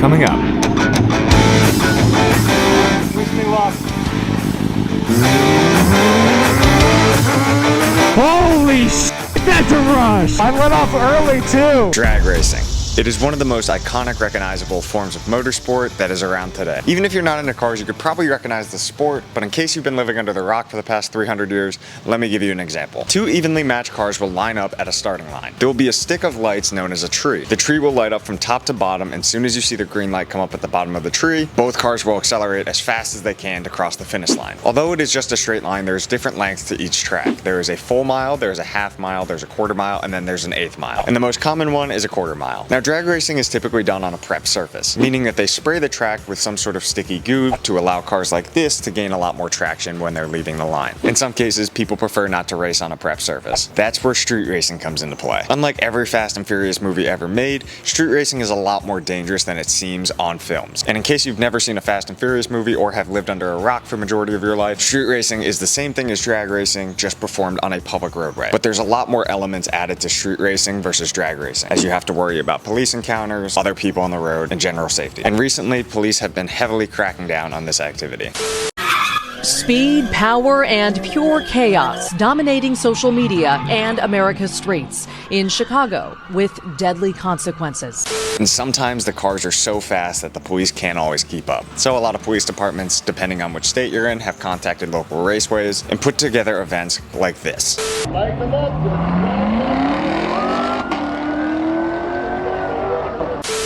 Coming up. Wish me luck. Holy shit, that's a rush! I let off early too. Drag racing. It is one of the most iconic, recognizable forms of motorsport that is around today. Even if you're not into cars, you could probably recognize the sport, but in case you've been living under the rock for the past 300 years, let me give you an example. Two evenly matched cars will line up at a starting line. There will be a stick of lights known as a tree. The tree will light up from top to bottom, and as soon as you see the green light come up at the bottom of the tree, both cars will accelerate as fast as they can to cross the finish line. Although it is just a straight line, there's different lengths to each track. There is a full mile, there's a half mile, there's a quarter mile, and then there's an eighth mile. And the most common one is a quarter mile. Now, drag racing is typically done on a prep surface, meaning that they spray the track with some sort of sticky goo to allow cars like this to gain a lot more traction when they're leaving the line. In some cases, people prefer not to race on a prep surface. That's where street racing comes into play. Unlike every Fast and Furious movie ever made, street racing is a lot more dangerous than it seems on films. And in case you've never seen a Fast and Furious movie or have lived under a rock for the majority of your life, street racing is the same thing as drag racing, just performed on a public roadway. But there's a lot more elements added to street racing versus drag racing, as you have to worry about police encounters, other people on the road, and general safety. And recently, police have been heavily cracking down on this activity. Speed, power, and pure chaos dominating social media and America's streets in Chicago with deadly consequences. And sometimes the cars are so fast that the police can't always keep up. So a lot of police departments, depending on which state you're in, have contacted local raceways and put together events like this.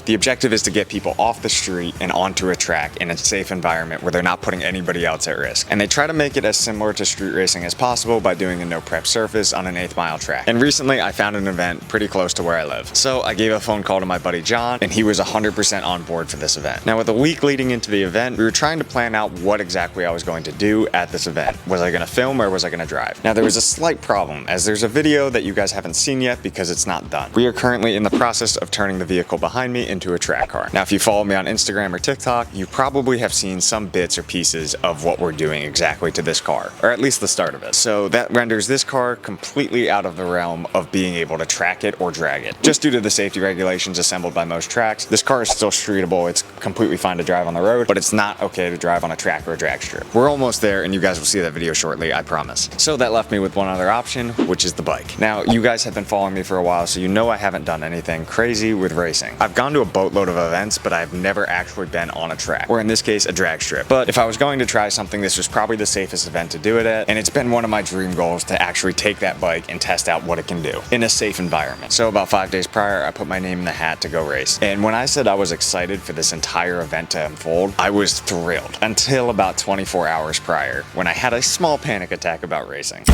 The objective is to get people off the street and onto a track in a safe environment where they're not putting anybody else at risk. And they try to make it as similar to street racing as possible by doing a no prep surface on an eighth mile track. And recently I found an event pretty close to where I live. So I gave a phone call to my buddy John, and he was 100% on board for this event. Now, with a week leading into the event, we were trying to plan out what exactly I was going to do at this event. Was I going to film or was I going to drive? Now, there was a slight problem, as there's a video that you guys haven't seen yet because it's not done. We are currently in the process of turning the vehicle behind me into a track car. Now, if you follow me on Instagram or TikTok, you probably have seen some bits or pieces of what we're doing exactly to this car, or at least the start of it. So that renders this car completely out of the realm of being able to track it or drag it. Just due to the safety regulations assembled by most tracks, this car is still streetable. It's completely fine to drive on the road, but it's not okay to drive on a track or a drag strip. We're almost there, and you guys will see that video shortly, I promise. So that left me with one other option, which is the bike. Now, you guys have been following me for a while, so you know I haven't done anything crazy with racing. I've gone to a boatload of events, but I've never actually been on a track, or in this case, a drag strip. But if I was going to try something, this was probably the safest event to do it at, and it's been one of my dream goals to actually take that bike and test out what it can do in a safe environment. So about 5 days prior, I put my name in the hat to go race. And when I said I was excited for this entire event to unfold, I was thrilled until about 24 hours prior, when I had a small panic attack about racing.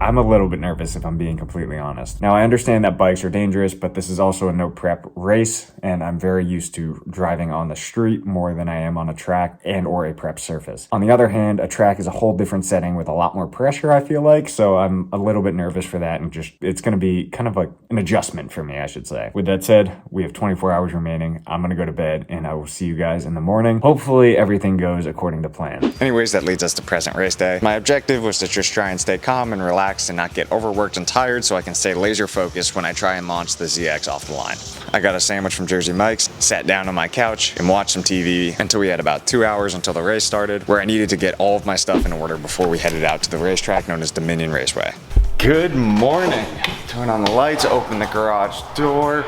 I'm a little bit nervous, if I'm being completely honest. Now, I understand that bikes are dangerous, but this is also a no prep race, and I'm very used to driving on the street more than I am on a track and or a prep surface. On the other hand, a track is a whole different setting with a lot more pressure, I feel like, so I'm a little bit nervous for that, and just, it's gonna be kind of like an adjustment for me, I should say. With that said, we have 24 hours remaining. I'm gonna go to bed, and I will see you guys in the morning. Hopefully, everything goes according to plan. Anyways, that leads us to present race day. My objective was to just try and stay calm and relax and not get overworked and tired, so I can stay laser focused when I try and launch the ZX off the line. I got a sandwich from Jersey Mike's, sat down on my couch, and watched some TV until we had about 2 hours until the race started, where I needed to get all of my stuff in order before we headed out to the racetrack known as Dominion Raceway. Good morning. Turn on the lights, open the garage door.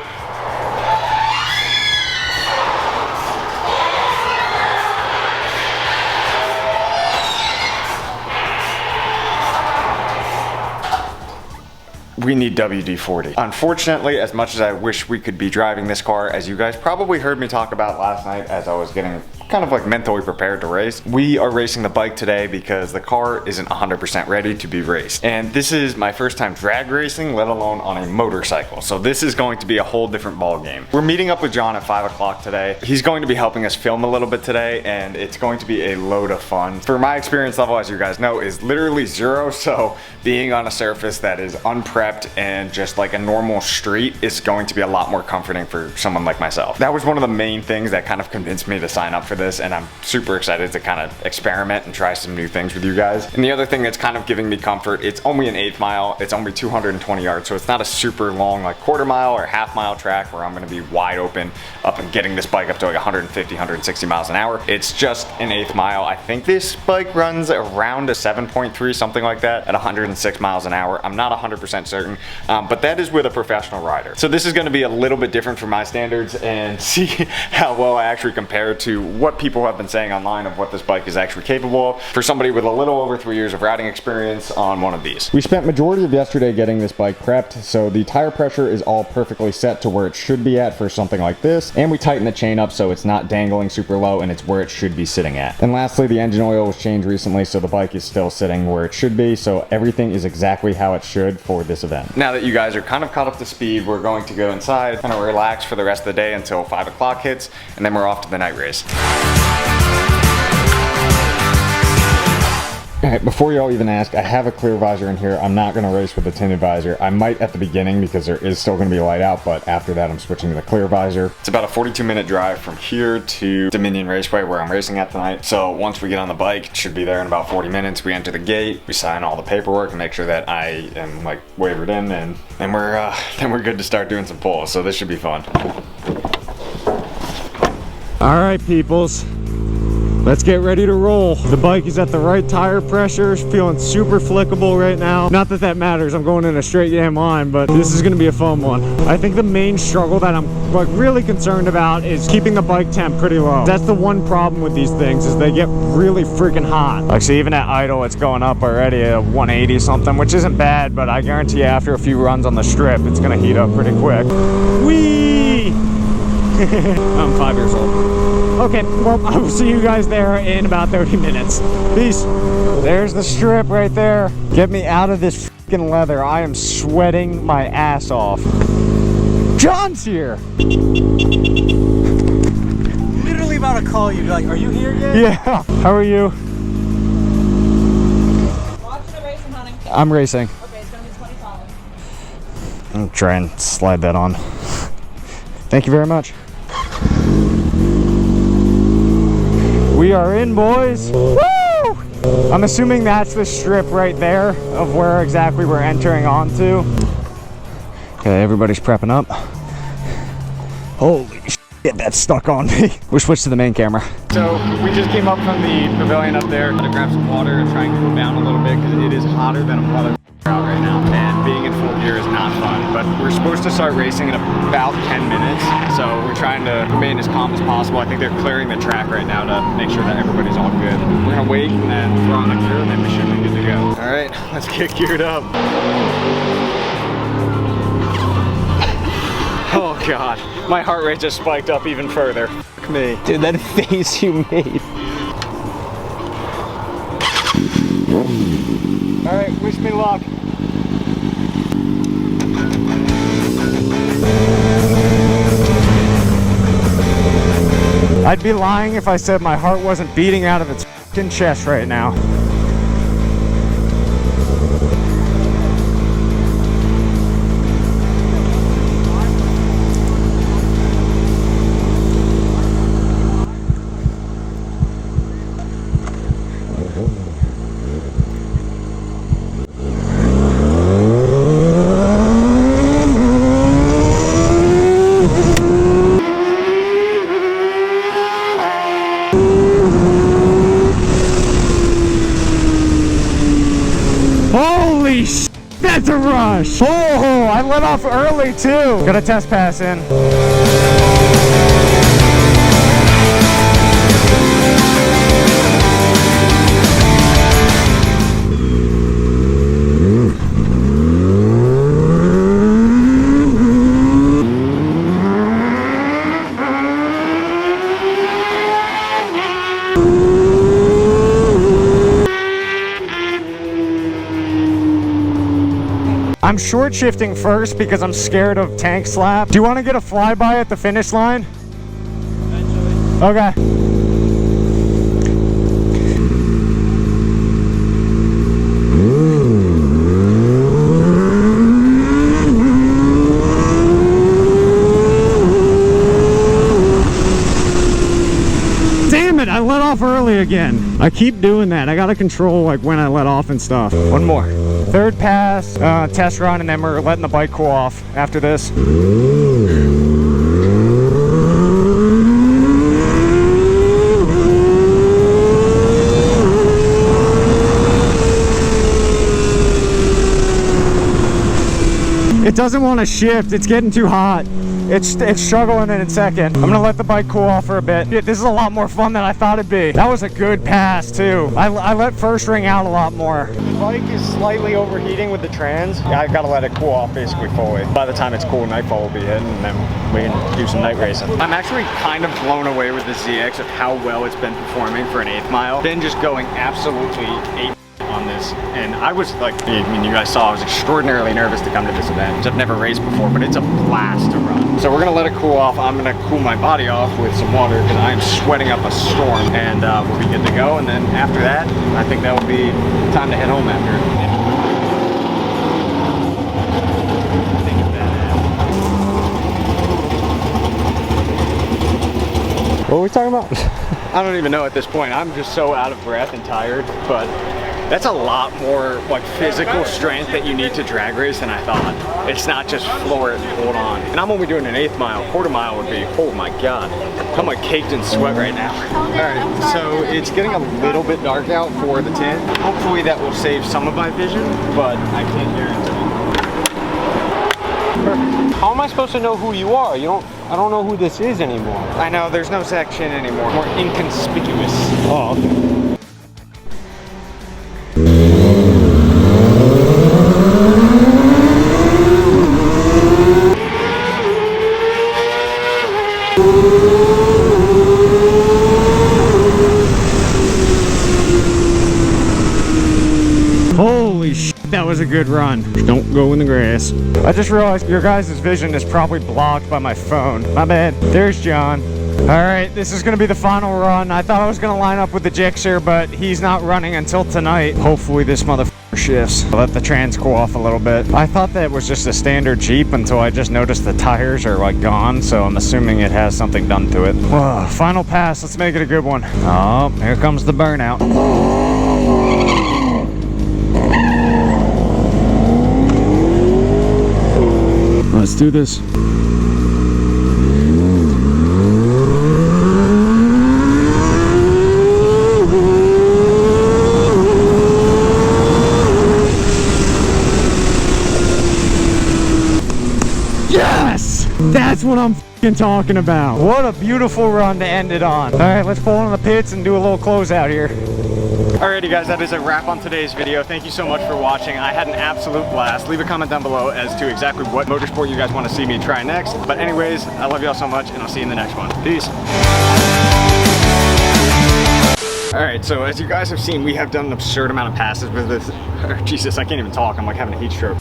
We need WD-40. Unfortunately, as much as I wish we could be driving this car, as you guys probably heard me talk about last night as I was getting kind of like mentally prepared to race, we are racing the bike today because the car isn't 100% ready to be raced. And this is my first time drag racing, let alone on a motorcycle. So this is going to be a whole different ball game. We're meeting up with John at 5 o'clock today. He's going to be helping us film a little bit today, and it's going to be a load of fun. For my experience level, as you guys know, is literally 0. So being on a surface that is unprepped and just like a normal street is going to be a lot more comforting for someone like myself. That was one of the main things that kind of convinced me to sign up for this, and I'm super excited to kind of experiment and try some new things with you guys. And the other thing that's kind of giving me comfort, it's only an 1/8 mile, it's only 220 yards, so it's not a super long like quarter mile or half mile track where I'm gonna be wide open up and getting this bike up to like 150, 160 miles an hour. It's just an 1/8 mile. I think this bike runs around a 7.3, something like that, at 106 miles an hour. I'm not 100% certain, but that is with a professional rider. So this is gonna be a little bit different for my standards, and see how well I actually compare to what people have been saying online of what this bike is actually capable of for somebody with a little over 3 years of riding experience on one of these. We spent majority of yesterday getting this bike prepped, so the tire pressure is all perfectly set to where it should be at for something like this, and we tightened the chain up so it's not dangling super low and it's where it should be sitting at. And lastly, the engine oil was changed recently, so the bike is still sitting where it should be, so everything is exactly how it should for this event. Now that you guys are kind of caught up to speed, we're going to go inside, kind of relax for the rest of the day until 5 o'clock hits, and then we're off to the night race. Alright, before y'all even ask, I have a clear visor in here. I'm not going to race with the tinted visor. I might at the beginning because there is still going to be light out, but after that I'm switching to the clear visor. It's about a 42-minute drive from here to Dominion Raceway where I'm racing at tonight. So once we get on the bike, it should be there in about 40 minutes. We enter the gate, we sign all the paperwork and make sure that I am like wavered in, and then we're good to start doing some pulls. So this should be fun. All right, peoples. Let's get ready to roll. The bike is at the right tire pressure, feeling super flickable right now. Not that that matters, I'm going in a straight damn line, but this is gonna be a fun one. I think the main struggle that I'm like really concerned about is keeping the bike temp pretty low. That's the one problem with these things, is they get really freaking hot. Like, see, even at idle, it's going up already at 180 something, which isn't bad, but I guarantee you after a few runs on the strip, it's gonna heat up pretty quick. Whee! I'm 5 years old. Okay, well, I will see you guys there in about 30 minutes. Peace. There's the strip right there. Get me out of this freaking leather. I am sweating my ass off. John's here. Literally about to call you. Be like, are you here yet? Yeah. How are you? Watching a racing, honey. I'm racing. Okay, it's gonna be 20 following. I'll try and slide that on. Thank you very much. We are in, boys. Woo! I'm assuming that's the strip right there of where exactly we're entering onto. Okay, everybody's prepping up. Holy shit, that's stuck on me. We'll switch to the main camera. So we just came up from the pavilion up there to grab some water and try and cool down a little bit because it is hotter than a mother out right now, and being in full gear is not fun. But we're supposed to start racing in about 10 minutes, so we're trying to remain as calm as possible. I think they're clearing the track right now to make sure that everybody's all good. We're gonna wait and then throw on the gear and then we should be good to go. All right, let's get geared up. Oh God, my heart rate just spiked up even further. Fuck me. Dude, that face you made. All right, wish me luck. I'd be lying if I said my heart wasn't beating out of its fucking chest right now. Holy sh! That's a rush! Oh, I let off early too! Got a test pass in. I'm short shifting first because I'm scared of tank slap. Do you want to get a flyby at the finish line? Eventually. Okay. Damn off early again. I keep doing that. I gotta control like when I let off and stuff. One more. Third pass, test run, and then we're letting the bike cool off after this. It doesn't want to shift. It's getting too hot. It's struggling in its second. I'm gonna let the bike cool off for a bit. This is a lot more fun than I thought it'd be. That was a good pass too. I let first ring out a lot more. The bike is slightly overheating with the trans. Yeah, I've got to let it cool off basically fully. By the time it's cool, nightfall will be hitting, and then we can do some night racing. I'm actually kind of blown away with the ZX of how well it's been performing for an 8th mile. Been just going absolutely 8 on this, and I was like, I mean, you guys saw I was extraordinarily nervous to come to this event. I've never raced before, but it's a blast to run. So we're gonna let it cool off. I'm gonna cool my body off with some water because I am sweating up a storm, and we'll be good to go. And then after that, I think that will be time to head home after. What are we talking about? I don't even know at this point. I'm just so out of breath and tired, but that's a lot more like physical strength that you need to drag race than I thought. It's not just floor it and hold on. And I'm only doing an 8th mile. Quarter mile would be, oh my God. I'm like caked in sweat right now. All right, so it's getting a little bit dark out for the 10. Hopefully that will save some of my vision, but I can't guarantee. Perfect. How am I supposed to know who you are? I don't know who this is anymore. I know, there's no section anymore. More inconspicuous. Oh, okay. Holy shit, that was a good run. Don't go in the grass. I just realized your guys' vision is probably blocked by my phone. My bad. There's John. All right, this is gonna be the final run. I thought I was gonna line up with the Gixxer, but he's not running until tonight. Hopefully this motherfucker shifts. I'll let the trans cool off a little bit. I thought that was just a standard Jeep until I just noticed the tires are like gone, so I'm assuming it has something done to it. Whoa, final pass, let's make it a good one. Oh, here comes the burnout. Let's do this. Yes! That's what I'm f***ing talking about. What a beautiful run to end it on. All right, let's pull in the pits and do a little closeout here. Alrighty guys, that is a wrap on today's video. Thank you so much for watching. I had an absolute blast. Leave a comment down below as to exactly what motorsport you guys want to see me try next. But anyways, I love y'all so much, and I'll see you in the next one. Peace. Alright, so as you guys have seen, we have done an absurd amount of passes with this. Jesus, I can't even talk. I'm like having a heat stroke.